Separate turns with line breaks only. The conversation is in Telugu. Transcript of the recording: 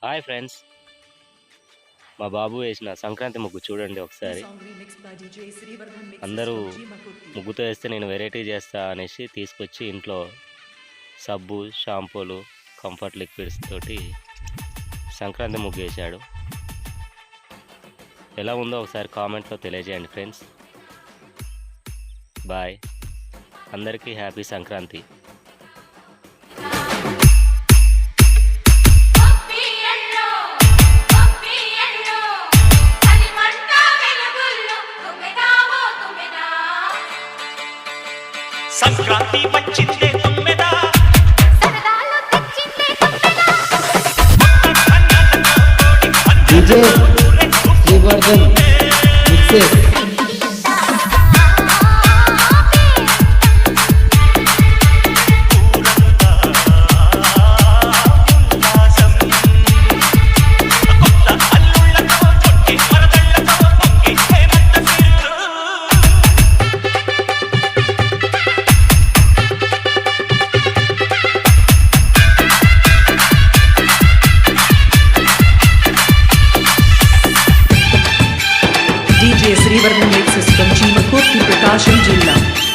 హాయ్ ఫ్రెండ్స్, మా బాబు వేసిన సంక్రాంతి ముగ్గు చూడండి ఒకసారి. అందరూ ముగ్గుతో వేస్తే నేను వెరైటీ చేస్తా అనేసి తీసుకొచ్చి ఇంట్లో సబ్బు, షాంపూలు, కంఫర్ట్ లిక్విడ్స్ తోటి సంక్రాంతి ముగ్గు వేశాడు. ఎలా ఉందో ఒకసారి కామెంట్లో తెలియజేయండి ఫ్రెండ్స్. బాయ్. అందరికీ హ్యాపీ సంక్రాంతి.
సంక్రాంతి వచ్చిందే తుమ్మెద
DJ Srivardhan mixes
DJ Srivarman Mixes from Chimakurti, Prakasham Jilla.